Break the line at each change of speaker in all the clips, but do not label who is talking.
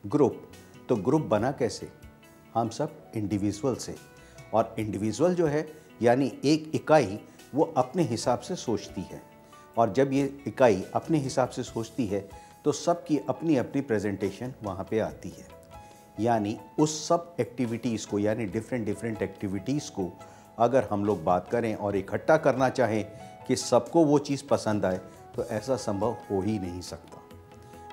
Group, तो group बना कैसे? हम सब इंडिविजुअल से, और इंडिविजुअल जो है यानी एक इकाई, वो अपने हिसाब से सोचती है, और जब ये इकाई अपने हिसाब से सोचती है तो सबकी अपनी अपनी प्रेजेंटेशन वहाँ पे आती है। यानी उस सब एक्टिविटीज़ को, यानी डिफरेंट एक्टिविटीज़ को अगर हम लोग बात करें और इकट्ठा करना चाहें कि सबको वो चीज़ पसंद आए, तो ऐसा संभव हो ही नहीं सकता।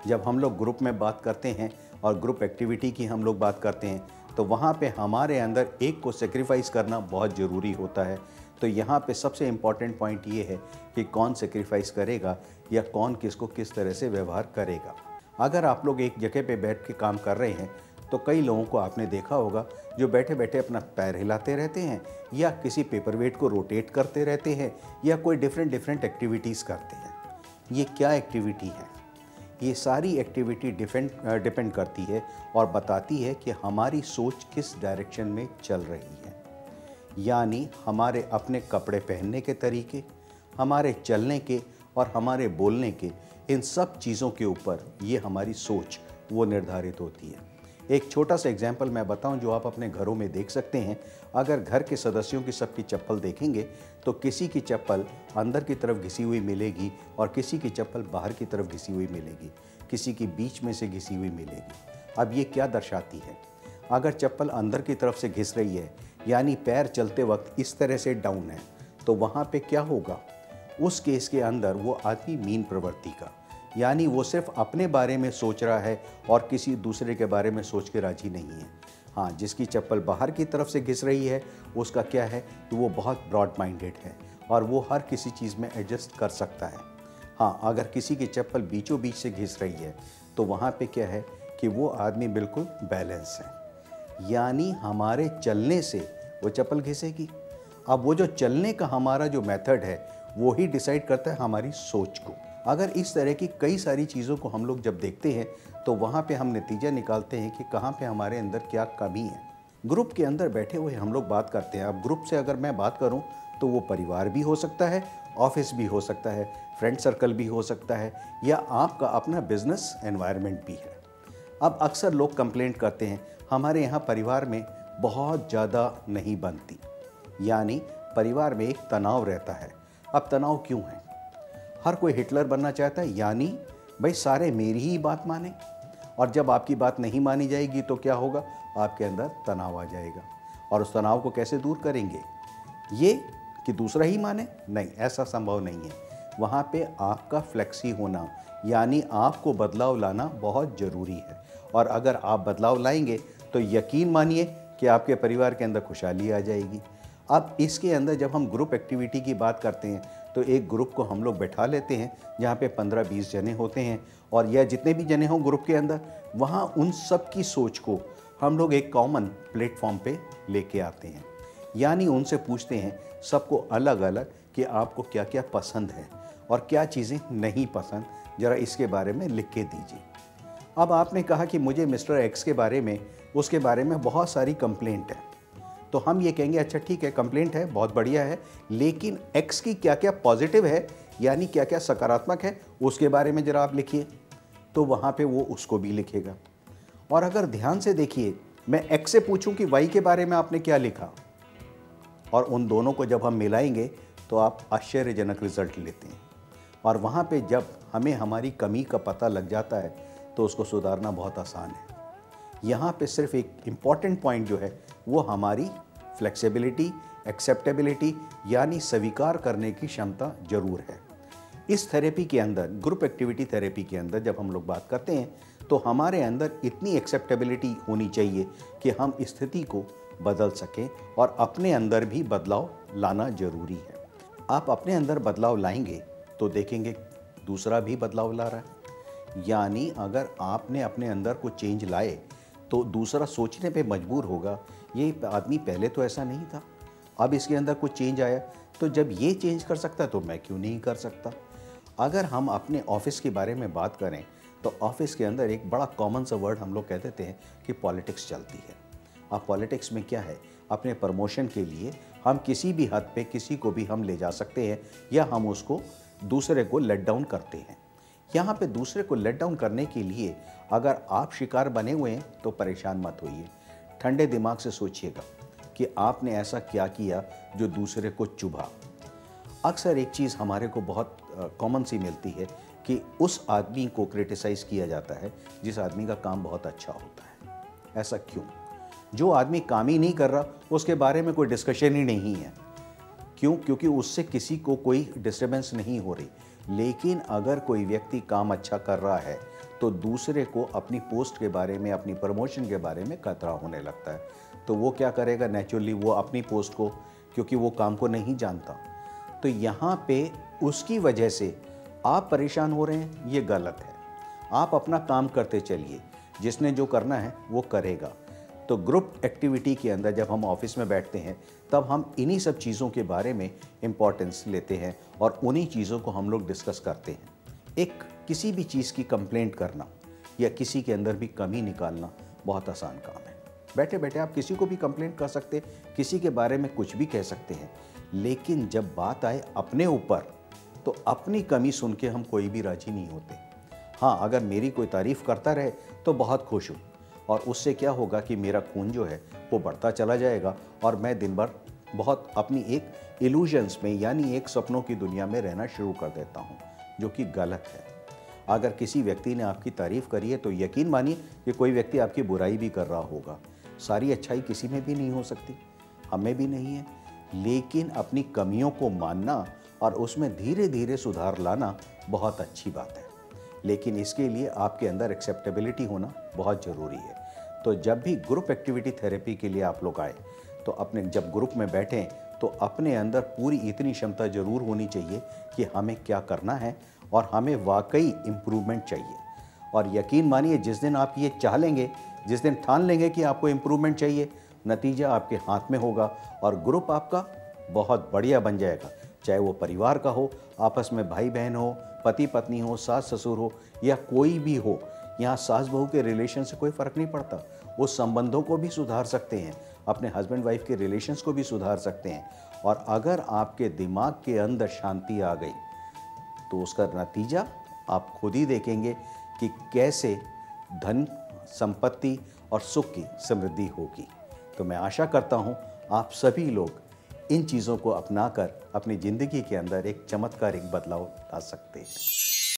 जब हम लोग ग्रुप में बात करते हैं और ग्रुप एक्टिविटी की हम लोग बात करते हैं, तो वहाँ पे हमारे अंदर एक को सेक्रीफाइस करना बहुत ज़रूरी होता है। तो यहाँ पे सबसे इम्पॉर्टेंट पॉइंट ये है कि कौन सेक्रीफाइस करेगा या कौन किसको किस तरह से व्यवहार करेगा। अगर आप लोग एक जगह पे बैठ के काम कर रहे हैं, तो कई लोगों को आपने देखा होगा जो बैठे बैठे अपना पैर हिलाते रहते हैं, या किसी पेपर वेट को रोटेट करते रहते हैं, या कोई डिफरेंट एक्टिविटीज़ करते हैं। ये क्या एक्टिविटी है? ये सारी एक्टिविटी डिपेंड करती है और बताती है कि हमारी सोच किस डायरेक्शन में चल रही है। यानी हमारे अपने कपड़े पहनने के तरीके, हमारे चलने के और हमारे बोलने के, इन सब चीज़ों के ऊपर ये हमारी सोच वो निर्धारित होती है। एक छोटा सा एग्जाम्पल मैं बताऊं जो आप अपने घरों में देख सकते हैं। अगर घर के सदस्यों की सबकी चप्पल देखेंगे, तो किसी की चप्पल अंदर की तरफ घिसी हुई मिलेगी और किसी की चप्पल बाहर की तरफ घिसी हुई मिलेगी, किसी की बीच में से घिसी हुई मिलेगी। अब ये क्या दर्शाती है? अगर चप्पल अंदर की तरफ से घिस रही है, यानी पैर चलते वक्त इस तरह से डाउन है, तो वहाँ पे क्या होगा? उस केस के अंदर वो आदमी मीन प्रवृत्ति का, यानी वो सिर्फ अपने बारे में सोच रहा है और किसी दूसरे के बारे में सोच के राजी नहीं है। हाँ, जिसकी चप्पल बाहर की तरफ से घिस रही है, उसका क्या है कि वो बहुत ब्रॉड माइंडेड है और वो हर किसी चीज़ में एडजस्ट कर सकता है। हाँ, अगर किसी की चप्पल बीचों बीच से घिस रही है, तो वहाँ पे क्या है कि वो आदमी बिल्कुल बैलेंस है, यानी हमारे चलने से वो चप्पल घिसेगी। अब वो जो चलने का हमारा जो मेथड है, वो ही डिसाइड करता है हमारी सोच को। अगर इस तरह की कई सारी चीज़ों को हम लोग जब देखते हैं, तो वहाँ पे हम नतीजा निकालते हैं कि कहाँ पे हमारे अंदर क्या कमी है। ग्रुप के अंदर बैठे हुए हम लोग बात करते हैं। अब ग्रुप से अगर मैं बात करूँ, तो वो परिवार भी हो सकता है, ऑफिस भी हो सकता है, फ्रेंड सर्कल भी हो सकता है, या आपका अपना बिजनेस एनवायरनमेंट भी है। अब अक्सर लोग कंप्लेंट करते हैं, हमारे यहाँ परिवार में बहुत ज़्यादा नहीं बनती, यानी परिवार में एक तनाव रहता है। अब तनाव क्यों है? हर कोई हिटलर बनना चाहता है, यानी भाई सारे मेरी ही बात माने, और जब आपकी बात नहीं मानी जाएगी तो क्या होगा? आपके अंदर तनाव आ जाएगा। और उस तनाव को कैसे दूर करेंगे? ये कि दूसरा ही माने? नहीं, ऐसा संभव नहीं है। वहाँ पे आपका फ्लेक्सी होना, यानी आपको बदलाव लाना बहुत ज़रूरी है। और अगर आप बदलाव लाएंगे, तो यकीन मानिए कि आपके परिवार के अंदर खुशहाली आ जाएगी। अब इसके अंदर जब हम ग्रुप एक्टिविटी की बात करते हैं, तो एक ग्रुप को हम लोग बैठा लेते हैं जहाँ पे 15-20 जने होते हैं, और यह जितने भी जने हों ग्रुप के अंदर, वहाँ उन सब की सोच को हम लोग एक कॉमन प्लेटफॉर्म पे लेके आते हैं। यानी उनसे पूछते हैं सबको अलग अलग कि आपको क्या क्या पसंद है और क्या चीज़ें नहीं पसंद, ज़रा इसके बारे में लिख के दीजिए। अब आपने कहा कि मुझे मिस्टर एक्स के बारे में, उसके बारे में बहुत सारी कंप्लेंट है, तो हम ये कहेंगे अच्छा ठीक है, कंप्लेंट है, बहुत बढ़िया है, लेकिन एक्स की क्या क्या पॉजिटिव है, यानी क्या क्या सकारात्मक है, उसके बारे में ज़रा आप लिखिए। तो वहाँ पे वो उसको भी लिखेगा। और अगर ध्यान से देखिए, मैं एक्स से पूछूं कि वाई के बारे में आपने क्या लिखा, और उन दोनों को जब हम मिलाएंगे, तो आप आश्चर्यजनक रिजल्ट लेते हैं। और वहाँ पे जब हमें हमारी कमी का पता लग जाता है, तो उसको सुधारना बहुत आसान है। यहाँ पे सिर्फ एक इम्पॉर्टेंट पॉइंट जो है, वो हमारी फ्लेक्सिबिलिटी, एक्सेप्टेबिलिटी, यानी स्वीकार करने की क्षमता जरूर है। इस थेरेपी के अंदर, ग्रुप एक्टिविटी थेरेपी के अंदर जब हम लोग बात करते हैं, तो हमारे अंदर इतनी एक्सेप्टेबिलिटी होनी चाहिए कि हम स्थिति को बदल सकें, और अपने अंदर भी बदलाव लाना जरूरी है। आप अपने अंदर बदलाव लाएंगे तो देखेंगे दूसरा भी बदलाव ला रहा है। यानी अगर आपने अपने अंदर को चेंज लाए, तो दूसरा सोचने पे मजबूर होगा, ये आदमी पहले तो ऐसा नहीं था, अब इसके अंदर कुछ चेंज आया, तो जब ये चेंज कर सकता है तो मैं क्यों नहीं कर सकता। अगर हम अपने ऑफिस के बारे में बात करें, तो ऑफिस के अंदर एक बड़ा कॉमन सा वर्ड हम लोग कह देते हैं कि पॉलिटिक्स चलती है। अब पॉलिटिक्स में क्या है, अपने प्रमोशन के लिए हम किसी भी हद पे किसी को भी हम ले जा सकते हैं, या हम उसको दूसरे को लेट डाउन करते हैं। यहाँ पे दूसरे को लेट डाउन करने के लिए अगर आप शिकार बने हुए हैं तो परेशान मत होइए। ठंडे दिमाग से सोचिएगा कि आपने ऐसा क्या किया जो दूसरे को चुभा। अक्सर एक चीज़ हमारे को बहुत कॉमन सी मिलती है कि उस आदमी को क्रिटिसाइज़ किया जाता है जिस आदमी का काम बहुत अच्छा होता है। ऐसा क्यों? जो आदमी काम ही नहीं कर रहा उसके बारे में कोई डिस्कशन ही नहीं है। क्यों? क्योंकि उससे किसी को कोई डिस्टर्बेंस नहीं हो रही। लेकिन अगर कोई व्यक्ति काम अच्छा कर रहा है तो दूसरे को अपनी पोस्ट के बारे में, अपनी प्रमोशन के बारे में खतरा होने लगता है। तो वो क्या करेगा? नेचुरली वो अपनी पोस्ट को, क्योंकि वो काम को नहीं जानता, तो यहाँ पे उसकी वजह से आप परेशान हो रहे हैं, ये गलत है। आप अपना काम करते चलिए, जिसने जो करना है वो करेगा। तो ग्रुप एक्टिविटी के अंदर जब हम ऑफिस में बैठते हैं तब हम इन्हीं सब चीज़ों के बारे में इम्पोर्टेंस लेते हैं और उन्हीं चीज़ों को हम लोग डिस्कस करते हैं। एक किसी भी चीज़ की कंप्लेंट करना या किसी के अंदर भी कमी निकालना बहुत आसान काम है। बैठे बैठे आप किसी को भी कंप्लेंट कर सकते, किसी के बारे में कुछ भी कह सकते हैं, लेकिन जब बात आए अपने ऊपर तो अपनी कमी सुन के हम कोई भी राजी नहीं होते। हाँ, अगर मेरी कोई तारीफ़ करता रहे तो बहुत खुश हूँ, और उससे क्या होगा कि मेरा खून जो है वो बढ़ता चला जाएगा और मैं दिन भर बहुत अपनी एक इल्यूजन्स में, यानी एक सपनों की दुनिया में रहना शुरू कर देता हूँ, जो कि गलत है। अगर किसी व्यक्ति ने आपकी तारीफ़ करी है तो यकीन मानिए कि कोई व्यक्ति आपकी बुराई भी कर रहा होगा। सारी अच्छाई किसी में भी नहीं हो सकती, हमें भी नहीं है, लेकिन अपनी कमियों को मानना और उसमें धीरे धीरे सुधार लाना बहुत अच्छी बात है। लेकिन इसके लिए आपके अंदर एक्सेप्टेबिलिटी होना बहुत ज़रूरी है। तो जब भी ग्रुप एक्टिविटी थेरेपी के लिए आप लोग आए तो अपने जब ग्रुप में बैठें तो अपने अंदर पूरी इतनी क्षमता ज़रूर होनी चाहिए कि हमें क्या करना है और हमें वाकई इम्प्रूवमेंट चाहिए। और यकीन मानिए जिस दिन आप ये चाह लेंगे, जिस दिन ठान लेंगे कि आपको इम्प्रूवमेंट चाहिए, नतीजा आपके हाथ में होगा और ग्रुप आपका बहुत बढ़िया बन जाएगा। चाहे वो परिवार का हो, आपस में भाई बहन हो, पति पत्नी हो, सास ससुर हो, या कोई भी हो। यहाँ सास बहू के रिलेशन से कोई फ़र्क नहीं पड़ता। वो संबंधों को भी सुधार सकते हैं, अपने हस्बैंड वाइफ के रिलेशंस को भी सुधार सकते हैं। और अगर आपके दिमाग के अंदर शांति आ गई तो उसका नतीजा आप खुद ही देखेंगे कि कैसे धन, संपत्ति और सुख की समृद्धि होगी। तो मैं आशा करता हूँ आप सभी लोग इन चीज़ों को अपनाकर अपनी ज़िंदगी के अंदर एक चमत्कारिक बदलाव ला सकते हैं।